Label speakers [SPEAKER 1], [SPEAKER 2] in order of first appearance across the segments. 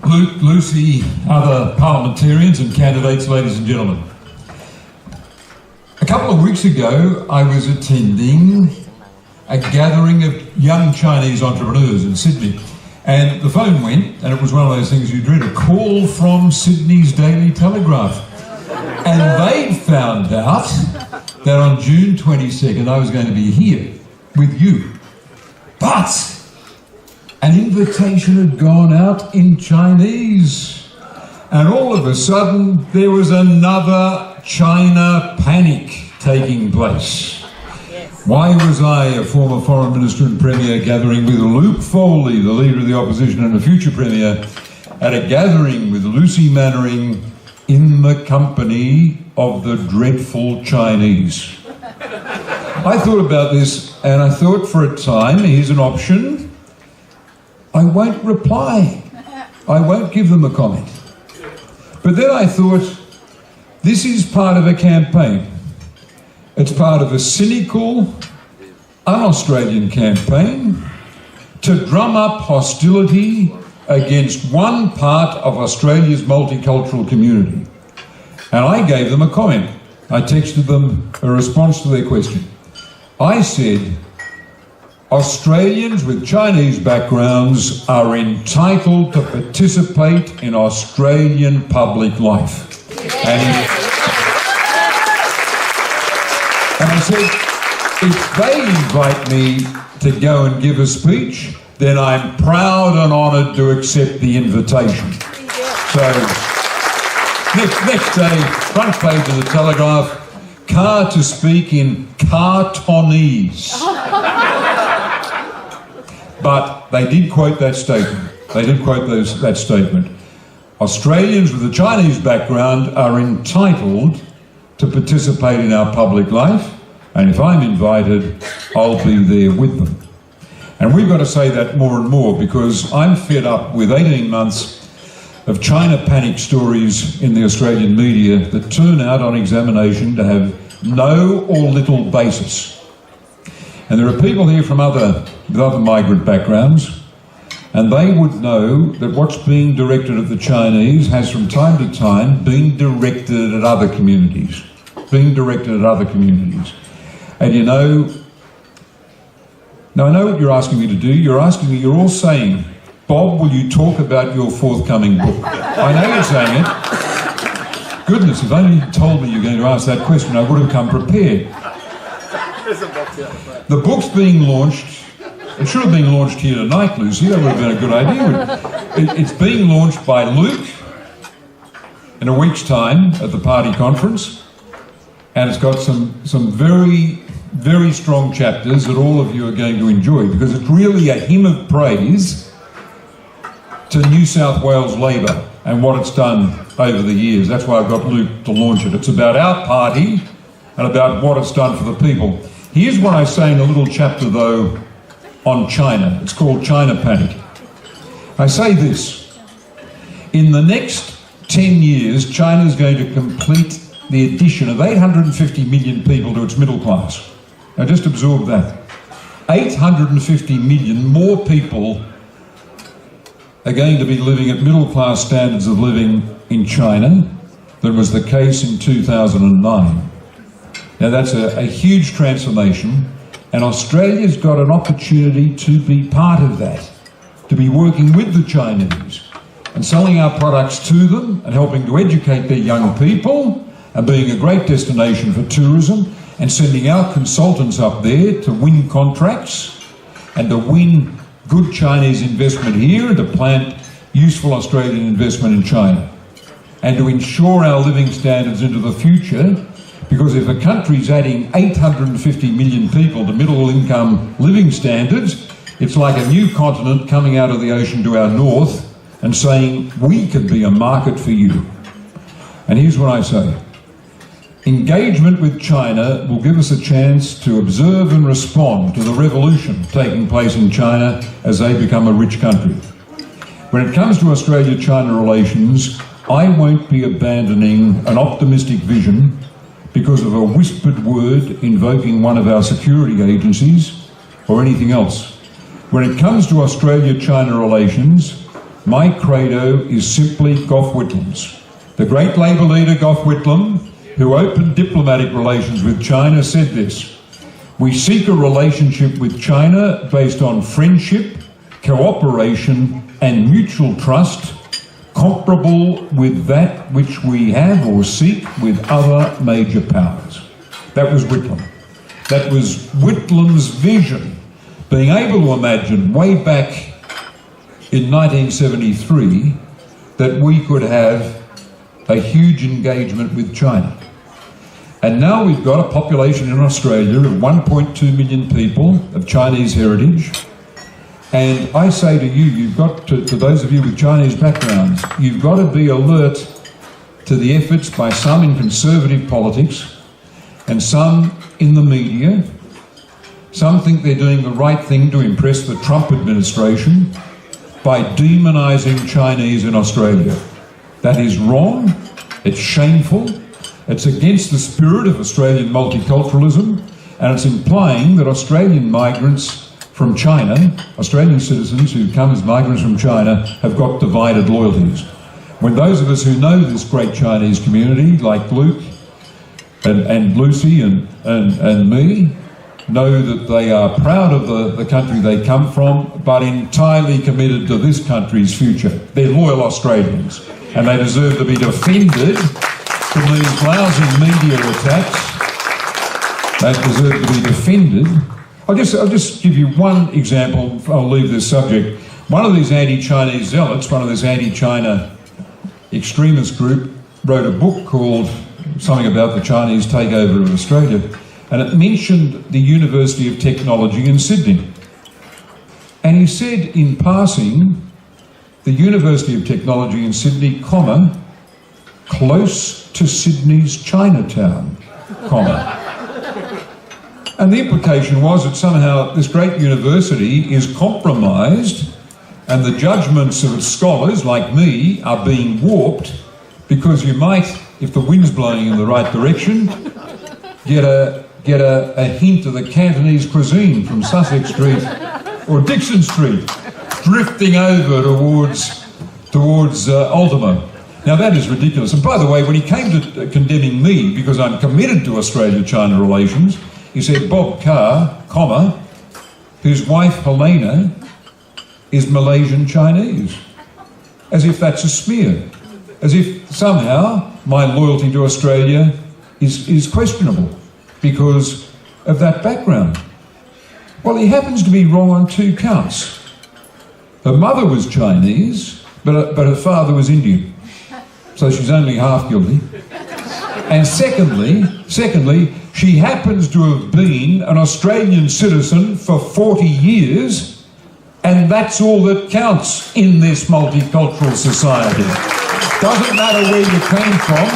[SPEAKER 1] Luke, Lucy, other parliamentarians and candidates, ladies and gentlemen. A couple of weeks ago, I was attending a gathering of young Chinese entrepreneurs in Sydney. And the phone went, and it was one of those things you'd read, a call from Sydney's Daily Telegraph. And they'd found out that on June 22nd, I was going to be here with you. But an invitation had gone out in Chinese. And all of a sudden, there was another China panic taking place. Why was I, a former Foreign Minister and Premier, gathering with Luke Foley, the Leader of the Opposition and a future Premier, at a gathering with Lucy Mannering in the company of the dreadful Chinese? I thought about this and I thought for a time, here's an option. I won't reply. I won't give them a comment. But then I thought, this is part of a campaign. It's part of a cynical, un-Australian campaign to drum up hostility against one part of Australia's multicultural community. And I gave them a comment. I texted them a response to their question. I said, Australians with Chinese backgrounds are entitled to participate in Australian public life. And I said, if they invite me to go and give a speech, then I'm proud and honoured to accept the invitation. So, next day, front page of the Telegraph, Carr to speak in Cantonese. But they did quote that statement. That statement. Australians with a Chinese background are entitled to participate in our public life, and if I'm invited, I'll be there with them. And we've got to say that more and more, because I'm fed up with 18 months of China panic stories in the Australian media that turn out on examination to have no or little basis. And there are people here from with other migrant backgrounds, and they would know that what's being directed at the Chinese has from time to time been directed at other communities. And you know, now I know what you're asking me to do. You're all saying, Bob, will you talk about your forthcoming book? I know you're saying it. Goodness, if only you told me you're going to ask that question, I would have come prepared. The book's being launched. It should have been launched here tonight, Lucy. That would have been a good idea. It's being launched by Luke in a week's time at the party conference. And it's got some very, very strong chapters that all of you are going to enjoy, because it's really a hymn of praise to New South Wales Labor and what it's done over the years. That's why I've got Luke to launch it. It's about our party and about what it's done for the people. Here's what I say in a little chapter, though, on China. It's called China Panic. I say this: in the next 10 years, China is going to complete the addition of 850 million people to its middle class. Now just absorb that. 850 million more people are going to be living at middle class standards of living in China than was the case in 2009. Now that's a huge transformation, and Australia's got an opportunity to be part of that, to be working with the Chinese and selling our products to them and helping to educate their young people and being a great destination for tourism and sending our consultants up there to win contracts and to win good Chinese investment here and to plant useful Australian investment in China and to ensure our living standards into the future. Because if a country's adding 850 million people to middle income living standards, it's like a new continent coming out of the ocean to our north and saying, we can be a market for you. And here's what I say. Engagement with China will give us a chance to observe and respond to the revolution taking place in China as they become a rich country. When it comes to Australia-China relations, I won't be abandoning an optimistic vision because of a whispered word invoking one of our security agencies or anything else. When it comes to Australia-China relations, My credo is simply Gough Whitlam's. The great Labour leader Gough Whitlam, who opened diplomatic relations with China, said this: "We seek a relationship with China based on friendship, cooperation and mutual trust, comparable with that which we have or seek with other major powers." That was Whitlam. That was Whitlam's vision, being able to imagine way back in 1973 that we could have a huge engagement with China. And now we've got a population in Australia of 1.2 million people of Chinese heritage. And I say to you, you've got to those of you with Chinese backgrounds, you've got to be alert to the efforts by some in conservative politics and some in the media. Some think they're doing the right thing to impress the Trump administration by demonising Chinese in Australia. That is wrong, it's shameful, it's against the spirit of Australian multiculturalism, and it's implying that Australian migrants from China, Australian citizens who come as migrants from China, have got divided loyalties. When those of us who know this great Chinese community, like Luke and Lucy and me, know that they are proud of the country they come from, but entirely committed to this country's future. They're loyal Australians, and they deserve to be defended from these lousy media attacks. They deserve to be defended. I'll just give you one example. I'll leave this subject. One of these anti-Chinese zealots, one of this anti-China extremist group, wrote a book called something about the Chinese takeover of Australia, and it mentioned the University of Technology in Sydney. And he said in passing, the University of Technology in Sydney, comma, close to Sydney's Chinatown, comma. And the implication was that somehow this great university is compromised and the judgments of its scholars, like me, are being warped because you might, if the wind's blowing in the right direction, get a hint of the Cantonese cuisine from Sussex Street or Dixon Street drifting over towards Ultimo. Now that is ridiculous. And by the way, when he came to condemning me because I'm committed to Australia-China relations, he said Bob Carr, comma, whose wife Helena is Malaysian Chinese. As if that's a smear. As if somehow my loyalty to Australia is questionable because of that background. Well, he happens to be wrong on two counts. Her mother was Chinese, but her father was Indian. So she's only half guilty. And secondly, she happens to have been an Australian citizen for 40 years, and that's all that counts in this multicultural society. Doesn't matter where you came from.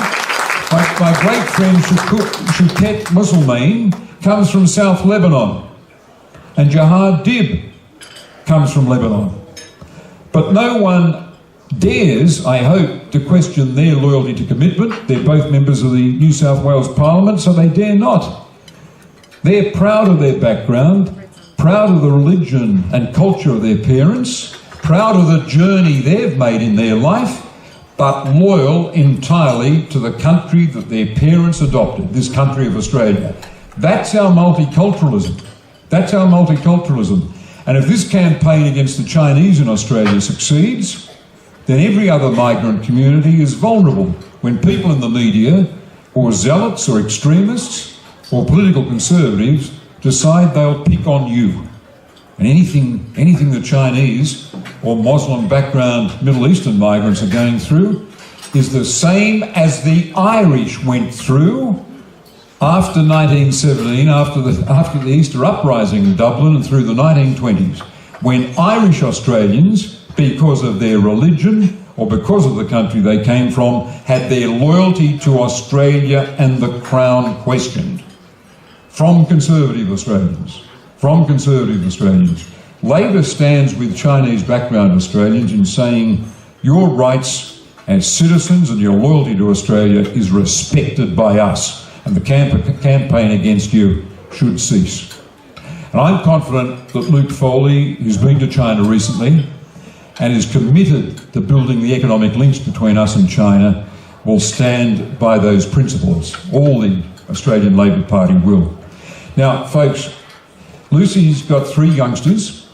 [SPEAKER 1] My great friend Shuket Musselmane comes from South Lebanon, and Jihad Dib comes from Lebanon. But no one dares, I hope, to question their loyalty to commitment. They're both members of the New South Wales Parliament, so they dare not. They're proud of their background, proud of the religion and culture of their parents, proud of the journey they've made in their life, but loyal entirely to the country that their parents adopted, this country of Australia. That's our multiculturalism. That's our multiculturalism. And if this campaign against the Chinese in Australia succeeds, then every other migrant community is vulnerable when people in the media, or zealots or extremists, or political conservatives decide they'll pick on you. And anything the Chinese or Muslim background Middle Eastern migrants are going through is the same as the Irish went through after 1917, after the Easter Uprising in Dublin and through the 1920s, when Irish Australians, because of their religion or because of the country they came from, had their loyalty to Australia and the Crown questioned. From conservative Australians. Labor stands with Chinese background Australians in saying your rights as citizens and your loyalty to Australia is respected by us, and the campaign against you should cease. And I'm confident that Luke Foley, who's been to China recently, and is committed to building the economic links between us and China, will stand by those principles. All the Australian Labor Party will. Now, folks, Lucy's got 3 youngsters.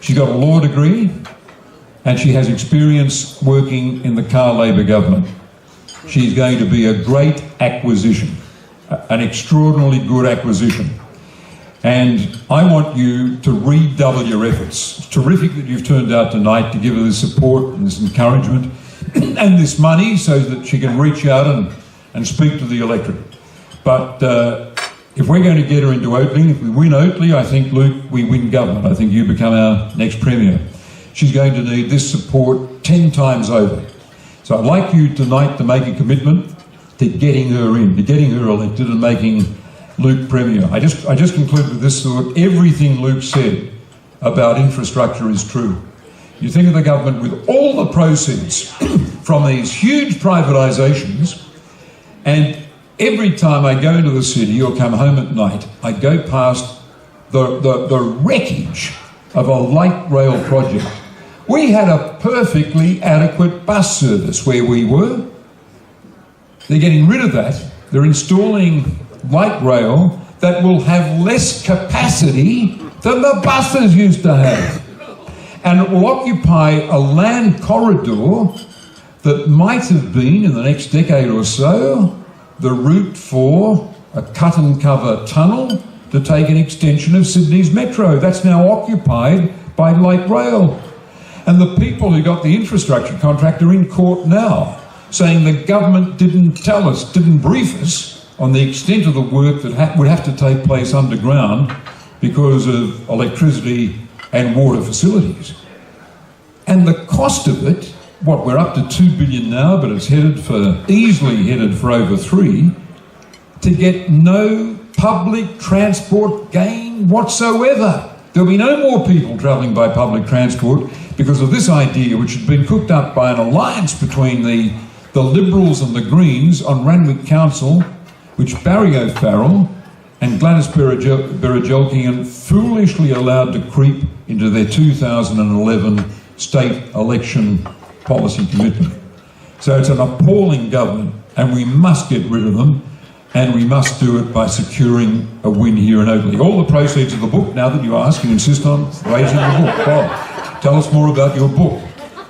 [SPEAKER 1] She's got a law degree, and she has experience working in the Carr Labor government. She's going to be a great acquisition, an extraordinarily good acquisition. And I want you to redouble your efforts. It's terrific that you've turned out tonight to give her this support and this encouragement and this money so that she can reach out and speak to the electorate. But if we're going to get her into Oatly, if we win Oatly, I think, Luke, we win government. I think you become our next Premier. She's going to need this support 10 times over. So I'd like you tonight to make a commitment to getting her in, to getting her elected and making Luke Premier. I just conclude with this thought. Everything Luke said about infrastructure is true. You think of the government with all the proceeds from these huge privatisations, and every time I go into the city or come home at night, I go past the wreckage of a light rail project. We had a perfectly adequate bus service where we were. They're getting rid of that. They're installing light rail that will have less capacity than the buses used to have. And it will occupy a land corridor that might have been, in the next decade or so, the route for a cut-and-cover tunnel to take an extension of Sydney's metro. That's now occupied by light rail. And the people who got the infrastructure contract are in court now, saying the government didn't tell us, didn't brief us on the extent of the work that would have to take place underground because of electricity and water facilities. And the cost of it, what, we're up to 2 billion now, but it's easily headed for over 3, to get no public transport gain whatsoever. There'll be no more people travelling by public transport because of this idea, which had been cooked up by an alliance between the Liberals and the Greens on Randwick Council, which Barry O'Farrell and Gladys Berejiklian foolishly allowed to creep into their 2011 state election policy commitment. So it's an appalling government, and we must get rid of them, and we must do it by securing a win here in Oatly. All the proceeds of the book, now that you ask and insist on raising the book. Bob, tell us more about your book,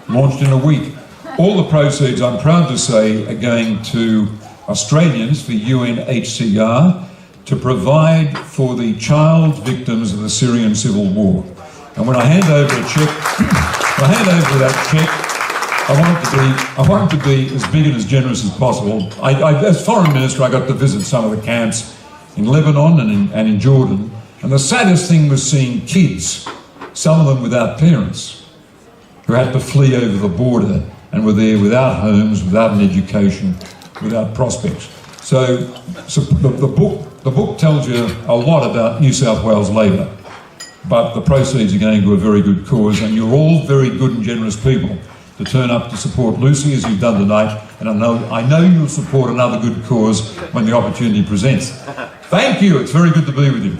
[SPEAKER 1] launched in a week. All the proceeds, I'm proud to say, are going to Australians for UNHCR to provide for the child victims of the Syrian civil war. And when I hand over a cheque, I want it to be as big and as generous as possible. As Foreign Minister, I got to visit some of the camps in Lebanon and in Jordan, and the saddest thing was seeing kids, some of them without parents, who had to flee over the border and were there without homes, without an education, without prospects. So the book tells you a lot about New South Wales Labor, but the proceeds are going to a very good cause, and you're all very good and generous people to turn up to support Lucy as you've done tonight, and I know you'll support another good cause when the opportunity presents. Thank you, it's very good to be with you.